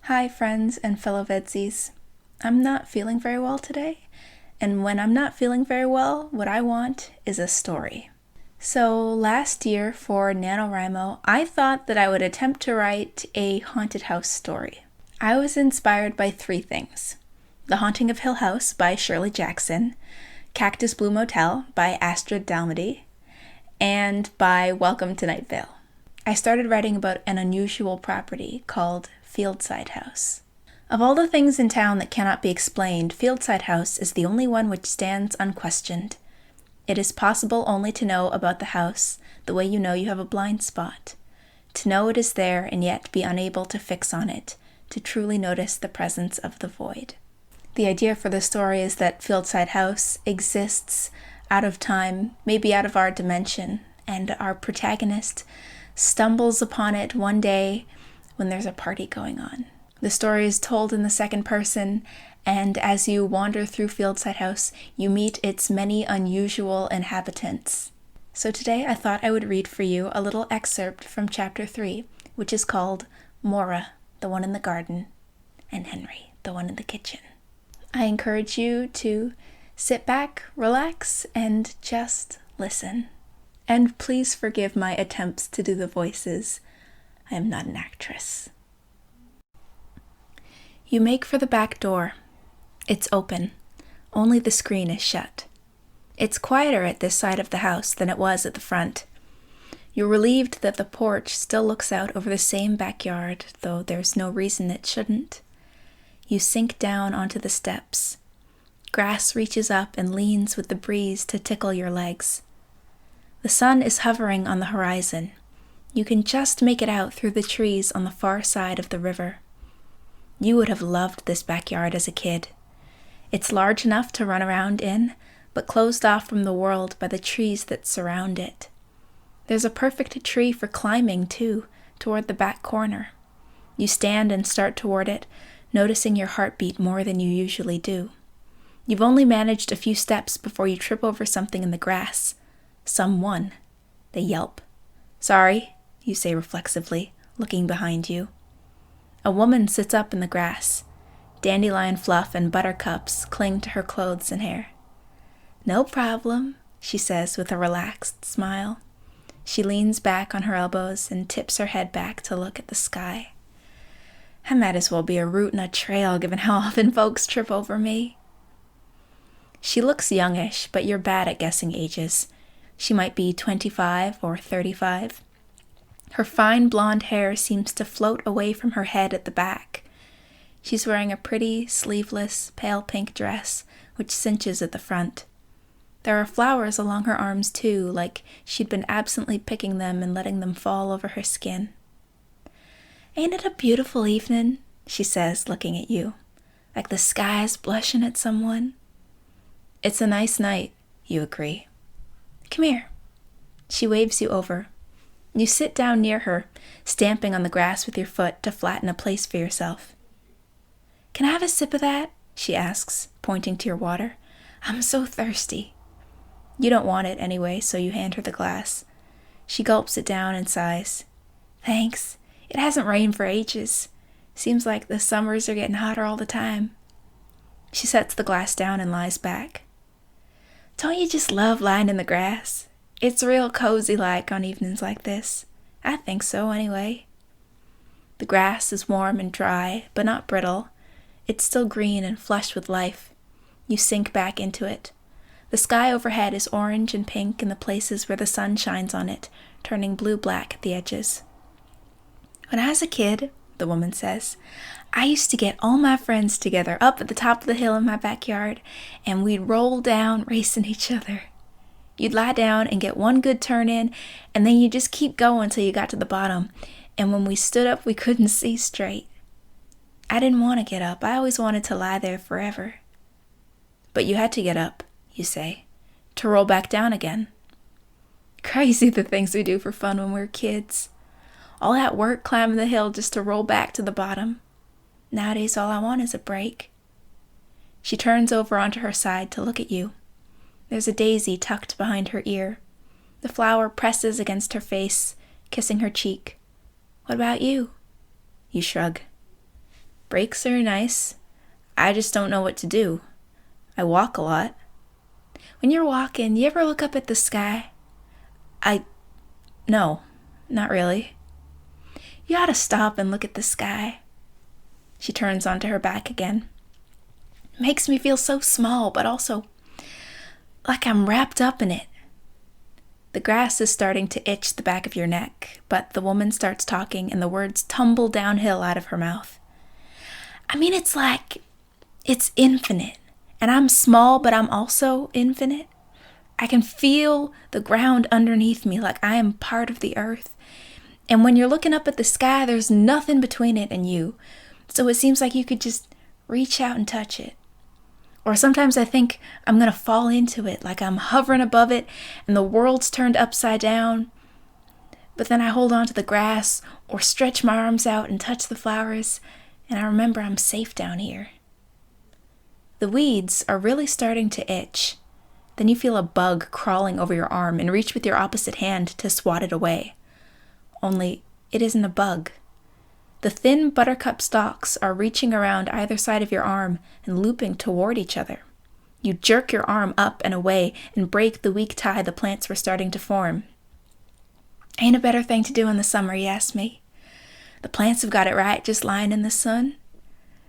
Hi friends and fellow VEDSies. I'm not feeling very well today, and when I'm not feeling very well, what I want is a story. So last year for NaNoWriMo, I thought that I would attempt to write a haunted house story. I was inspired by three things: The Haunting of Hill House by Shirley Jackson, Cactus Blue Motel by Astrid Dalmedy, and by Welcome to Night Vale. I started writing about an unusual property called Fieldside House. Of all the things in town that cannot be explained, Fieldside House is the only one which stands unquestioned. It is possible only to know about the house the way you know you have a blind spot, to know it is there and yet be unable to fix on it, to truly notice the presence of the void. The idea for the story is that Fieldside House exists out of time, maybe out of our dimension, and our protagonist stumbles upon it one day when there's a party going on. The story is told in the second person, and as you wander through Fieldside House, you meet its many unusual inhabitants. So today I thought I would read for you a little excerpt from Chapter 3, which is called Mora, the one in the garden, and Henry, the one in the kitchen. I encourage you to sit back, relax, and just listen. And please forgive my attempts to do the voices. I am not an actress. You make for the back door. It's open. Only the screen is shut. It's quieter at this side of the house than it was at the front. You're relieved that the porch still looks out over the same backyard, though there's no reason it shouldn't. You sink down onto the steps. Grass reaches up and leans with the breeze to tickle your legs. The sun is hovering on the horizon. You can just make it out through the trees on the far side of the river. You would have loved this backyard as a kid. It's large enough to run around in, but closed off from the world by the trees that surround it. There's a perfect tree for climbing, too, toward the back corner. You stand and start toward it, noticing your heartbeat more than you usually do. You've only managed a few steps before you trip over something in the grass. Someone. They yelp. Sorry, you say reflexively, looking behind you. A woman sits up in the grass. Dandelion fluff and buttercups cling to her clothes and hair. No problem, she says with a relaxed smile. She leans back on her elbows and tips her head back to look at the sky. I might as well be a root in a trail given how often folks trip over me. She looks youngish, but you're bad at guessing ages. She might be 25 or 35. Her fine blonde hair seems to float away from her head at the back. She's wearing a pretty, sleeveless, pale pink dress, which cinches at the front. There are flowers along her arms too, like she'd been absently picking them and letting them fall over her skin. Ain't it a beautiful evening? She says, looking at you. Like the sky's blushing at someone. It's a nice night, you agree. Come here. She waves you over. You sit down near her, stamping on the grass with your foot to flatten a place for yourself. Can I have a sip of that? She asks, pointing to your water. I'm so thirsty. You don't want it anyway, so you hand her the glass. She gulps it down and sighs. Thanks. It hasn't rained for ages. Seems like the summers are getting hotter all the time. She sets the glass down and lies back. Don't you just love lying in the grass? It's real cozy-like on evenings like this. I think so, anyway. The grass is warm and dry, but not brittle. It's still green and flush with life. You sink back into it. The sky overhead is orange and pink in the places where the sun shines on it, turning blue-black at the edges. When I was a kid, the woman says, I used to get all my friends together up at the top of the hill in my backyard, and we'd roll down racing each other. You'd lie down and get one good turn in, and then you'd just keep going till you got to the bottom, and when we stood up, we couldn't see straight. I didn't want to get up. I always wanted to lie there forever. But you had to get up, you say, to roll back down again. Crazy the things we do for fun when we're kids. All that work climbing the hill just to roll back to the bottom. Nowadays, all I want is a break. She turns over onto her side to look at you. There's a daisy tucked behind her ear. The flower presses against her face, kissing her cheek. What about you? You shrug. Breaks are nice. I just don't know what to do. I walk a lot. When you're walking, you ever look up at the sky? No, not really. You ought to stop and look at the sky. She turns onto her back again. Makes me feel so small, but also like I'm wrapped up in it. The grass is starting to itch the back of your neck, but the woman starts talking and the words tumble downhill out of her mouth. I mean, it's like it's infinite, and I'm small, but I'm also infinite. I can feel the ground underneath me like I am part of the earth. And when you're looking up at the sky, there's nothing between it and you. So it seems like you could just reach out and touch it. Or sometimes I think I'm going to fall into it, like I'm hovering above it and the world's turned upside down. But then I hold on to the grass or stretch my arms out and touch the flowers, and I remember I'm safe down here. The weeds are really starting to itch. Then you feel a bug crawling over your arm and reach with your opposite hand to swat it away. Only it isn't a bug. The thin buttercup stalks are reaching around either side of your arm and looping toward each other. You jerk your arm up and away and break the weak tie the plants were starting to form. Ain't a better thing to do in the summer, you ask me. The plants have got it right just lying in the sun.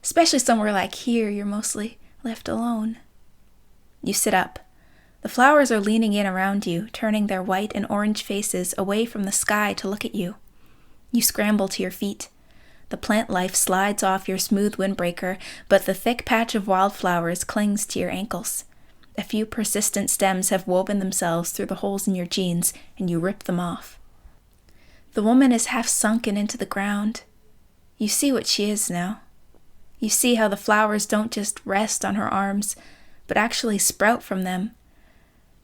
Especially somewhere like here, you're mostly left alone. You sit up. The flowers are leaning in around you, turning their white and orange faces away from the sky to look at you. You scramble to your feet. The plant life slides off your smooth windbreaker, but the thick patch of wildflowers clings to your ankles. A few persistent stems have woven themselves through the holes in your jeans, and you rip them off. The woman is half sunken into the ground. You see what she is now. You see how the flowers don't just rest on her arms, but actually sprout from them.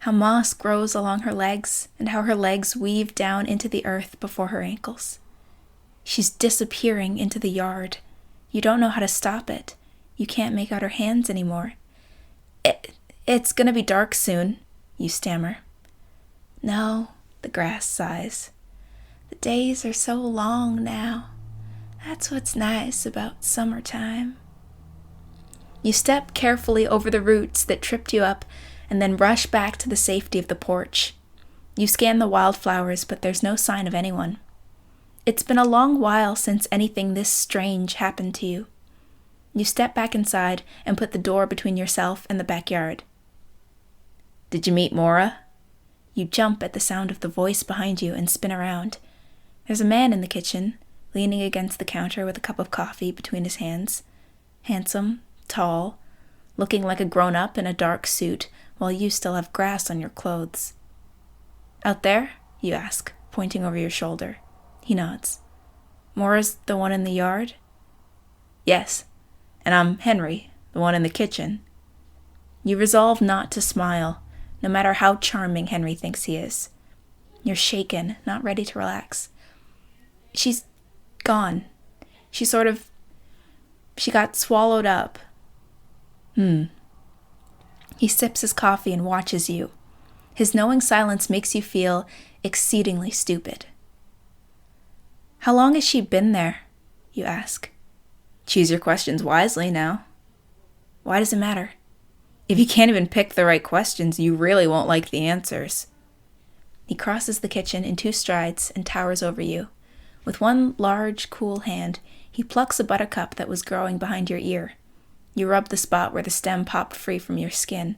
How moss grows along her legs, and how her legs weave down into the earth before her ankles. She's disappearing into the yard. You don't know how to stop it. You can't make out her hands anymore. It's gonna be dark soon, you stammer. No, the grass sighs. The days are so long now. That's what's nice about summertime. You step carefully over the roots that tripped you up and then rush back to the safety of the porch. You scan the wildflowers, but there's no sign of anyone. It's been a long while since anything this strange happened to you. You step back inside and put the door between yourself and the backyard. Did you meet Mora? You jump at the sound of the voice behind you and spin around. There's a man in the kitchen, leaning against the counter with a cup of coffee between his hands. Handsome, tall, looking like a grown-up in a dark suit while you still have grass on your clothes. Out there? You ask, pointing over your shoulder. He nods. Mora's the one in the yard? Yes, and I'm Henry, the one in the kitchen. You resolve not to smile, no matter how charming Henry thinks he is. You're shaken, not ready to relax. She's gone. She got swallowed up. He sips his coffee and watches you. His knowing silence makes you feel exceedingly stupid. How long has she been there? You ask. Choose your questions wisely now. Why does it matter? If you can't even pick the right questions, you really won't like the answers. He crosses the kitchen in 2 strides and towers over you. With one large, cool hand, he plucks a buttercup that was growing behind your ear. You rub the spot where the stem popped free from your skin.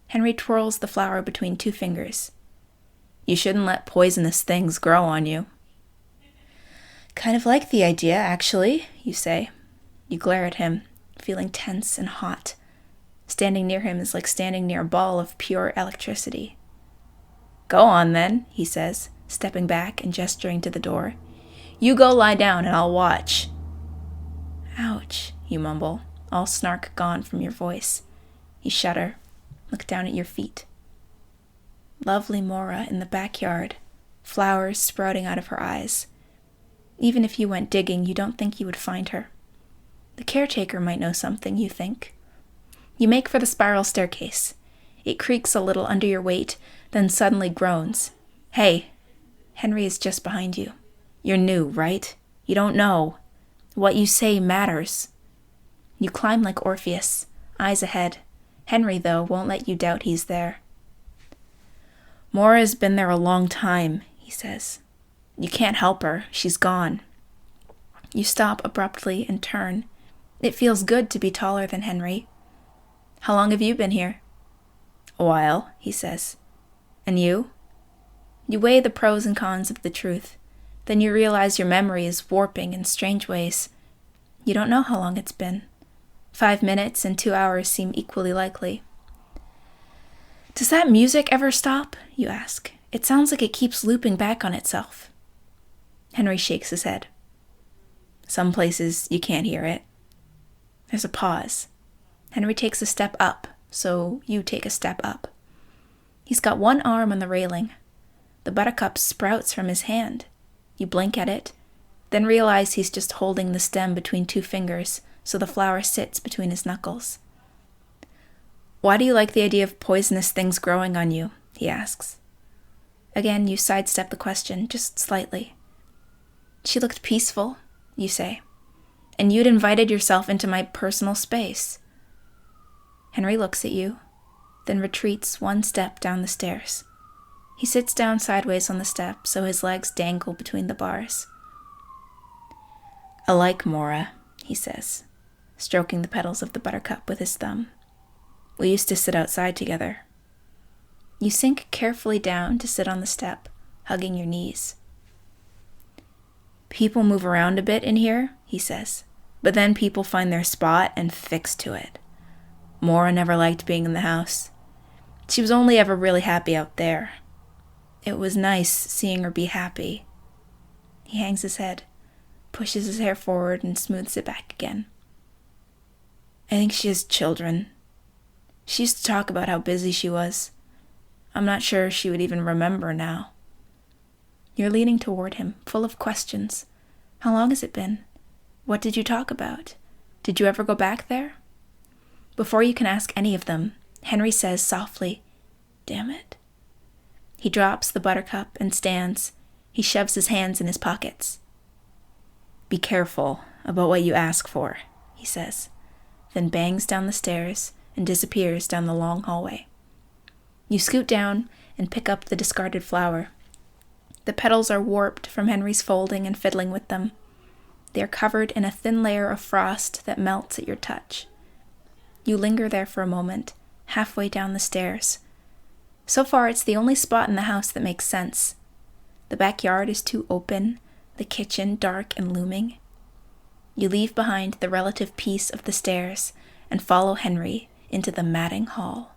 Henry twirls the flower between 2 fingers. You shouldn't let poisonous things grow on you. Kind of like the idea, actually, you say. You glare at him, feeling tense and hot. Standing near him is like standing near a ball of pure electricity. Go on, then, he says, stepping back and gesturing to the door. You go lie down and I'll watch. Ouch, you mumble, all snark gone from your voice. You shudder, look down at your feet. Lovely Mora in the backyard, flowers sprouting out of her eyes. Even if you went digging, you don't think you would find her. The caretaker might know something, you think. You make for the spiral staircase. It creaks a little under your weight, then suddenly groans. Hey, Henry is just behind you. You're new, right? You don't know. What you say matters. You climb like Orpheus, eyes ahead. Henry, though, won't let you doubt he's there. Mora's been there a long time, he says. You can't help her. She's gone. You stop abruptly and turn. It feels good to be taller than Henry. How long have you been here? A while, he says. And you? You weigh the pros and cons of the truth. Then you realize your memory is warping in strange ways. You don't know how long it's been. 5 minutes and 2 hours seem equally likely. Does that music ever stop? You ask. It sounds like it keeps looping back on itself. Henry shakes his head. Some places you can't hear it. There's a pause. Henry takes a step up, so you take a step up. He's got one arm on the railing. The buttercup sprouts from his hand. You blink at it, then realize he's just holding the stem between 2 fingers, so the flower sits between his knuckles. Why do you like the idea of poisonous things growing on you? He asks. Again, you sidestep the question, just slightly. She looked peaceful, you say, and you'd invited yourself into my personal space. Henry looks at you, then retreats 1 step down the stairs. He sits down sideways on the step, so his legs dangle between the bars. I like Mora, he says, stroking the petals of the buttercup with his thumb. We used to sit outside together. You sink carefully down to sit on the step, hugging your knees. People move around a bit in here, he says, but then people find their spot and fix to it. Mora never liked being in the house. She was only ever really happy out there. It was nice seeing her be happy. He hangs his head, pushes his hair forward, and smooths it back again. I think she has children. She used to talk about how busy she was. I'm not sure she would even remember now. You're leaning toward him, full of questions. How long has it been? What did you talk about? Did you ever go back there? Before you can ask any of them, Henry says softly, "Damn it." He drops the buttercup and stands. He shoves his hands in his pockets. Be careful about what you ask for, he says, then bangs down the stairs and disappears down the long hallway. You scoot down and pick up the discarded flower. The petals are warped from Henry's folding and fiddling with them. They are covered in a thin layer of frost that melts at your touch. You linger there for a moment, halfway down the stairs. So far, it's the only spot in the house that makes sense. The backyard is too open, the kitchen dark and looming. You leave behind the relative peace of the stairs and follow Henry into the matting hall.